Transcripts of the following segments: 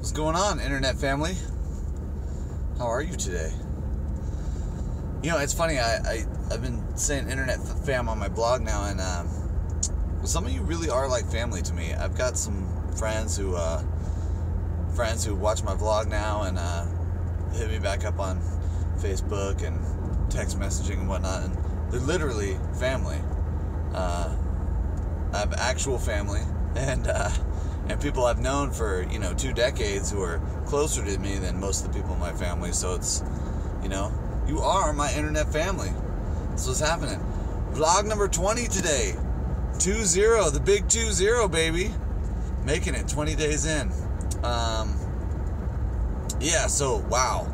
What's going on, internet family? How are you today? You know, it's funny, I've been saying internet fam on my blog now, and some of you really are like family to me. I've got some friends who watch my vlog now and hit me back up on Facebook and text messaging and whatnot, and they're literally family. I have actual family, and people I've known for, 2 decades who are closer to me than most of the people in my family. So it's, you are my internet family. That's what's happening. Vlog number 20 today. 2-0, the big 2-0, baby. Making it 20 days in. Yeah, so, wow.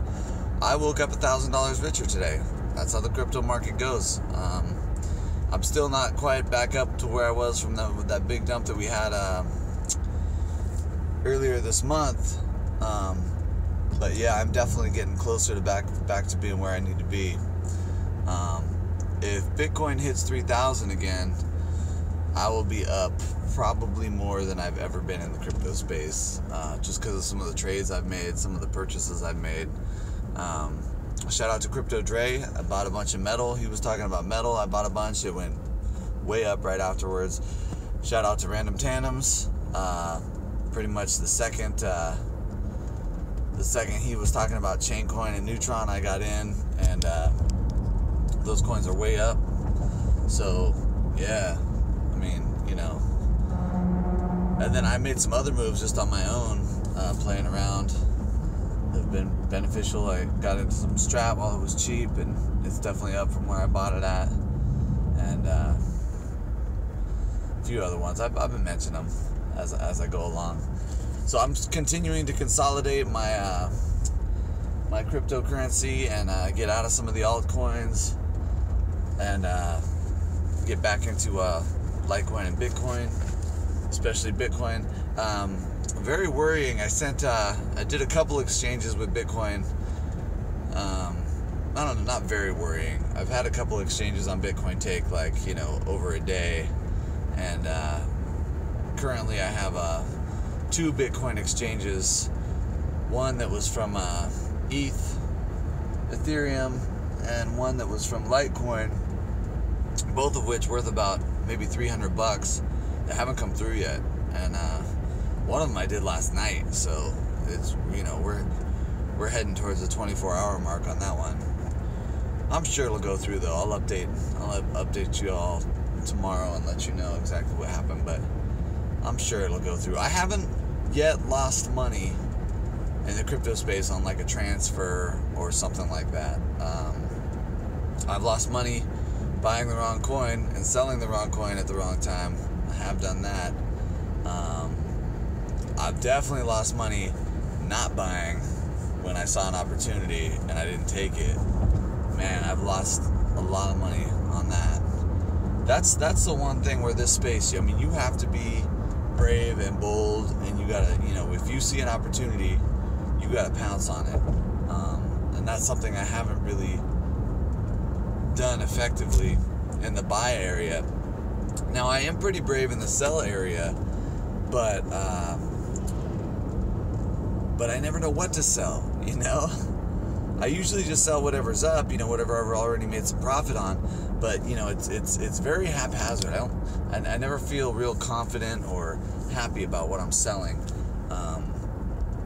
I woke up $1,000 richer today. That's how the crypto market goes. I'm still not quite back up to where I was from that big dump that we had earlier this month, but yeah, I'm definitely getting closer to back to being where I need to be. If Bitcoin hits 3,000 again, I will be up probably more than I've ever been in the crypto space, just because of some of the trades I've made, some of the purchases I've made. Shout out to Crypto Dre. I bought a bunch of metal. He was talking about metal. I bought a bunch. It went way up right afterwards. Shout out to Random Tandems. Pretty much the second he was talking about Chaincoin and Neutron, I got in, and those coins are way up. So yeah, I mean, and then I made some other moves just on my own, playing around. They've been beneficial. I got into some strap while it was cheap, and it's definitely up from where I bought it at, and a few other ones. I've been mentioning them as I go along. So I'm continuing to consolidate my my cryptocurrency and get out of some of the altcoins and get back into Litecoin and Bitcoin, especially Bitcoin. Very worrying. I did a couple exchanges with Bitcoin. I don't know, not very worrying. I've had a couple exchanges on Bitcoin take over a day, and currently I have 2 Bitcoin exchanges. One that was from Ethereum, and one that was from Litecoin, both of which worth about maybe $300. They haven't come through yet, and one of them I did last night, so it's, we're heading towards the 24-hour mark on that one. I'm sure it'll go through though. I'll update you all tomorrow and let you know exactly what happened, but I'm sure it'll go through. I haven't yet lost money in the crypto space on like a transfer or something like that. I've lost money buying the wrong coin and selling the wrong coin at the wrong time. I have done that. I've definitely lost money not buying when I saw an opportunity and I didn't take it. Man, I've lost a lot of money on that. That's the one thing where this space, you have to be brave and bold, and you gotta, if you see an opportunity, you gotta pounce on it. And that's something I haven't really done effectively in the buy area. Now, I am pretty brave in the sell area, but I never know what to sell, I usually just sell whatever's up, whatever I've already made some profit on. But it's very haphazard. I never feel real confident or happy about what I'm selling,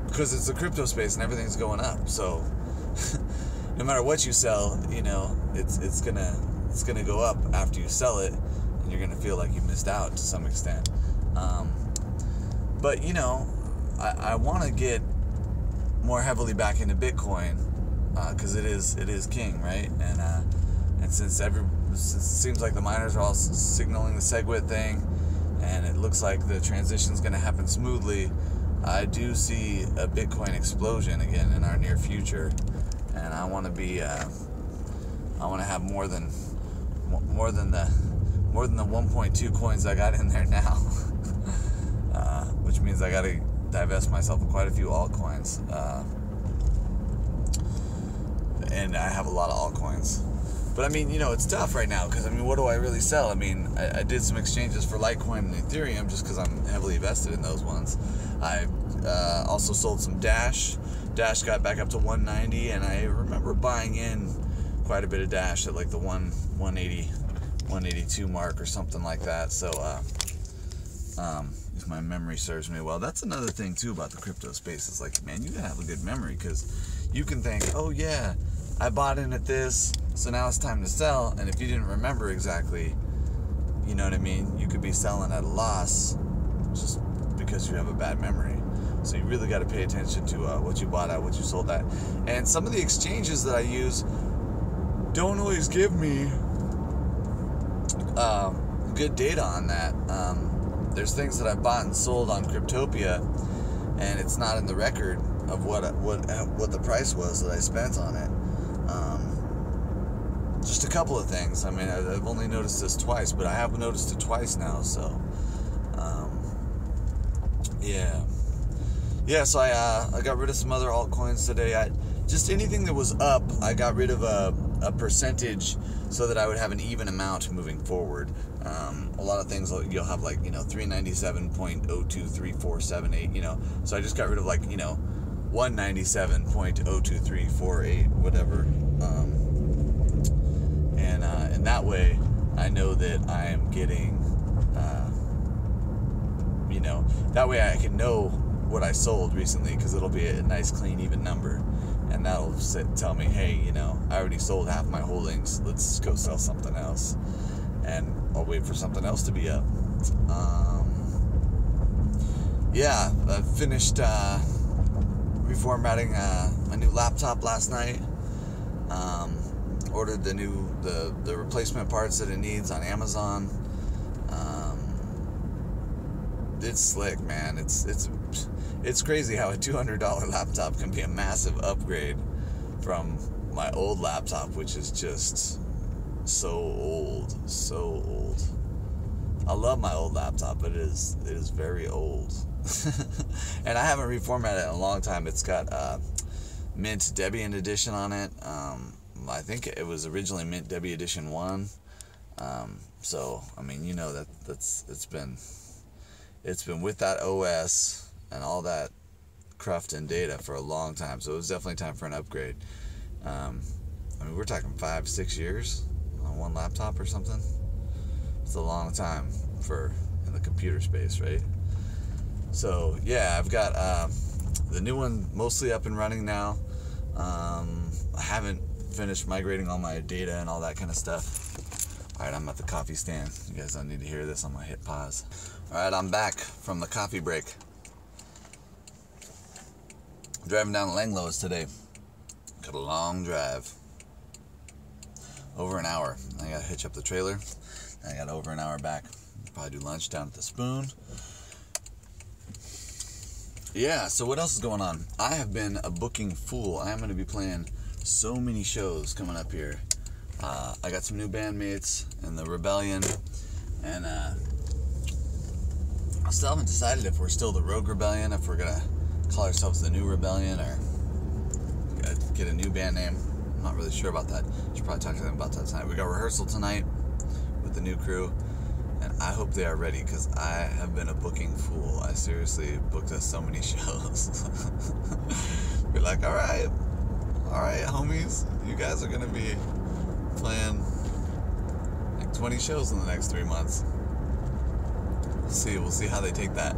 because it's the crypto space and everything's going up. So no matter what you sell, it's gonna go up after you sell it, and you're gonna feel like you missed out to some extent. But I want to get more heavily back into Bitcoin, because it is king, right? And since it seems like the miners are all signaling the SegWit thing, and it looks like the transition's going to happen smoothly, I do see a Bitcoin explosion again in our near future, and I want to be, I want to have more than the 1.2 coins I got in there now, which means I got to divest myself of quite a few altcoins, and I have a lot of altcoins. But it's tough right now, because what do I really sell? I did some exchanges for Litecoin and Ethereum just because I'm heavily invested in those ones. I Also sold some Dash. Dash got back up to 190, and I remember buying in quite a bit of Dash at like the 180, 182 mark or something like that. So, if my memory serves me well, that's another thing too about the crypto space. Is like, man, you gotta have a good memory, because you can think, oh yeah, I bought in at this, so now it's time to sell. And if you didn't remember exactly, you know what I mean, you could be selling at a loss just because you have a bad memory. So you really got to pay attention to what you bought at, what you sold at. And some of the exchanges that I use don't always give me good data on that. There's things that I bought and sold on Cryptopia, and it's not in the record of what the price was that I spent on it. Just a couple of things. I mean, I've only noticed this twice, but I have noticed it twice now. So, yeah. So I got rid of some other altcoins today. Just anything that was up, I got rid of a percentage so that I would have an even amount moving forward. A lot of things you'll have like 397.023478. So I just got rid of 197.02348 whatever. And that way I know that I am getting, that way I can know what I sold recently, because it'll be a nice, clean, even number. And that'll tell me, hey, I already sold half my holdings. Let's go sell something else. And I'll wait for something else to be up. I finished reformatting my new laptop last night. Ordered the replacement parts that it needs on Amazon. It's slick, man. It's crazy how a $200 laptop can be a massive upgrade from my old laptop, which is just so old. I love my old laptop, but it is very old. And I haven't reformatted it in a long time. It's got Mint Debian Edition on it. I think it was originally Mint Debian Edition 1. So I mean, it's been with that OS and all that cruft and data for a long time. So it was definitely time for an upgrade. I mean, we're talking 5-6 years on one laptop or something. It's a long time in the computer space, right? So yeah, I've got the new one mostly up and running now. I haven't finished migrating all my data and all that kind of stuff. Alright, I'm at the coffee stand. You guys don't need to hear this. I'm gonna hit pause. Alright, I'm back from the coffee break. Driving down to Langlois today. Got a long drive. Over an hour. I gotta hitch up the trailer. I got over an hour back. Probably do lunch down at the Spoon. Yeah, so what else is going on? I have been a booking fool. I am going to be playing so many shows coming up here. I got some new bandmates in the Rebellion, and I still haven't decided if we're still the Rogue Rebellion, if we're going to call ourselves the New Rebellion, or get a new band name. I'm not really sure about that. Should probably talk to them about that tonight. We got rehearsal tonight with the new crew, and I hope they are ready, because I have been a booking fool. I seriously booked us so many shows. We're like, all right, homies, you guys are going to be playing like 20 shows in the next 3 months. We'll see how they take that.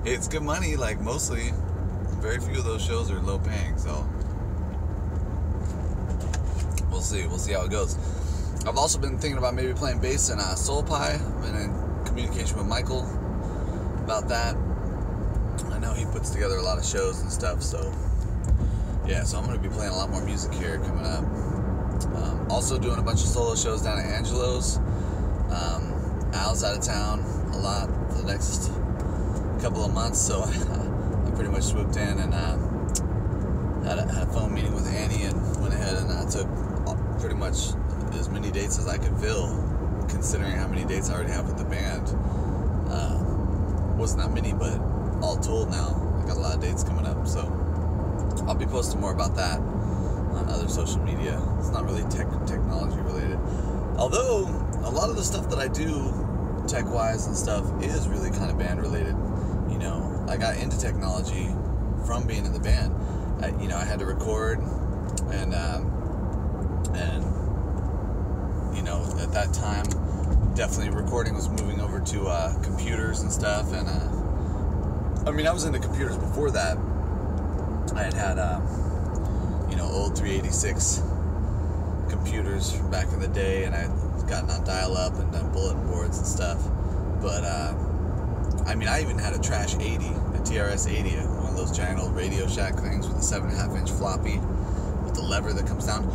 It's good money, like mostly. Very few of those shows are low paying, so we'll see how it goes. I've also been thinking about maybe playing bass in Soul Pie. I've been in communication with Michael about that. I know he puts together a lot of shows and stuff, so yeah, so I'm going to be playing a lot more music here coming up. Also doing a bunch of solo shows down at Angelo's. Al's out of town a lot for the next couple of months, so I pretty much swooped in and had a phone meeting with Annie, and went ahead and I took pretty much as many dates as I could fill, considering how many dates I already have with the band. Wasn't that many, but all told now, I got a lot of dates coming up, so I'll be posting more about that on other social media. It's not really technology related, although a lot of the stuff that I do tech-wise and stuff is really kind of band related. I got into technology from being in the band. I had to record, and at that time, definitely recording was moving over to computers and stuff. And I was into computers before that. I had old 386 computers from back in the day, and I'd gotten on dial-up and done bulletin boards and stuff. But I even had a Trash 80, a TRS 80, one of those giant old Radio Shack things with a 7.5-inch floppy with the lever that comes down.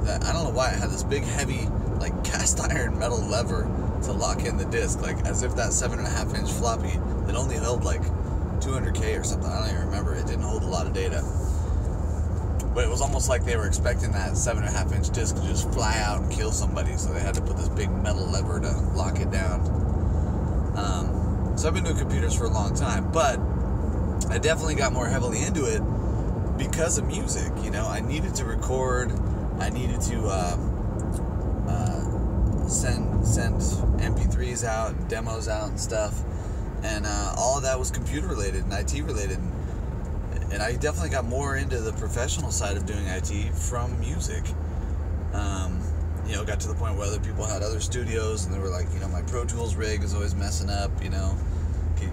I don't know why it had this big, heavy, like cast iron metal lever to lock in the disc, like as if that 7.5-inch floppy that only held like 200K or something. I don't even remember. It didn't hold a lot of data. But it was almost like they were expecting that 7.5-inch disc to just fly out and kill somebody, so they had to put this big metal lever to lock it down. So I've been doing computers for a long time, but I definitely got more heavily into it because of music. I needed to record, I needed to send MP3s out, and demos out and stuff, and all of that was computer related and IT related. And I definitely got more into the professional side of doing IT from music. Got to the point where other people had other studios, and they were like, my Pro Tools rig is always messing up, can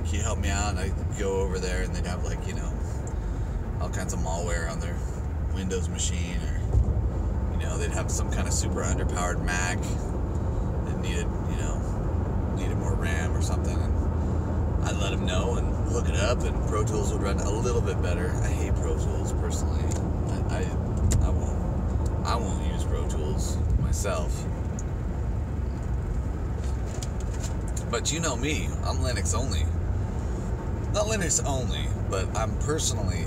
you help me out? And I'd go over there, and they'd have like, all kinds of malware on their Windows machine, or, they'd have some kind of super underpowered Mac that needed more RAM or something. And I'd let them know and look it up, and Pro Tools would run a little bit better. I hate Pro Tools personally. I won't use Pro Tools myself. But you know me, I'm Linux only. Not Linux only, but I'm personally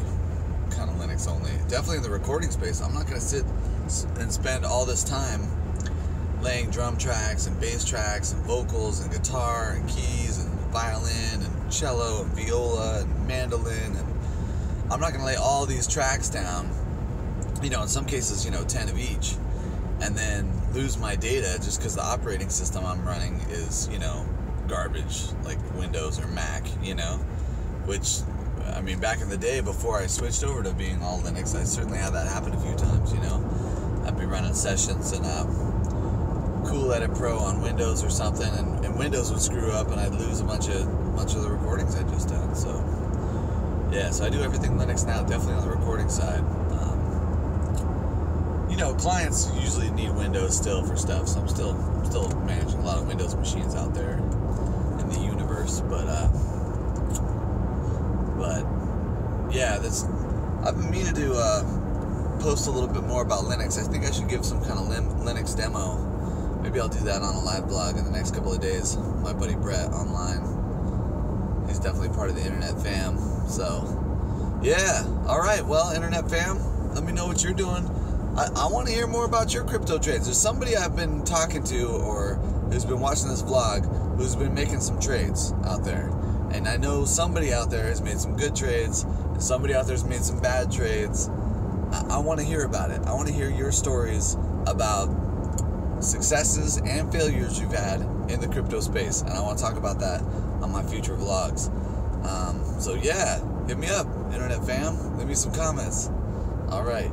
kind of Linux only. Definitely in the recording space. I'm not going to sit and spend all this time laying drum tracks and bass tracks and vocals and guitar and keys and violin and cello and viola and mandolin, and I'm not going to lay all these tracks down, in some cases, 10 of each, and then lose my data just because the operating system I'm running is, garbage, like Windows or Mac, which, back in the day before I switched over to being all Linux, I certainly had that happen a few times, I'd be running sessions and Cool Edit Pro on Windows or something, and Windows would screw up, and I'd lose a bunch of the recordings I'd just done. So yeah, so I do everything Linux now, definitely on the recording side. Clients usually need Windows still for stuff, so I'm still managing a lot of Windows machines out there in the universe. But yeah, I've been meaning to post a little bit more about Linux. I think I should give some kind of Linux demo. Maybe I'll do that on a live blog in the next couple of days. My buddy Brett online. He's definitely part of the Internet fam. So, yeah. Alright, well, Internet fam, let me know what you're doing. I want to hear more about your crypto trades. There's somebody I've been talking to or who's been watching this vlog who's been making some trades out there. And I know somebody out there has made some good trades, and somebody out there has made some bad trades. I want to hear about it. I want to hear your stories about successes and failures you've had in the crypto space, and I want to talk about that on my future vlogs. So yeah, hit me up, Internet fam. Leave me some comments. All right.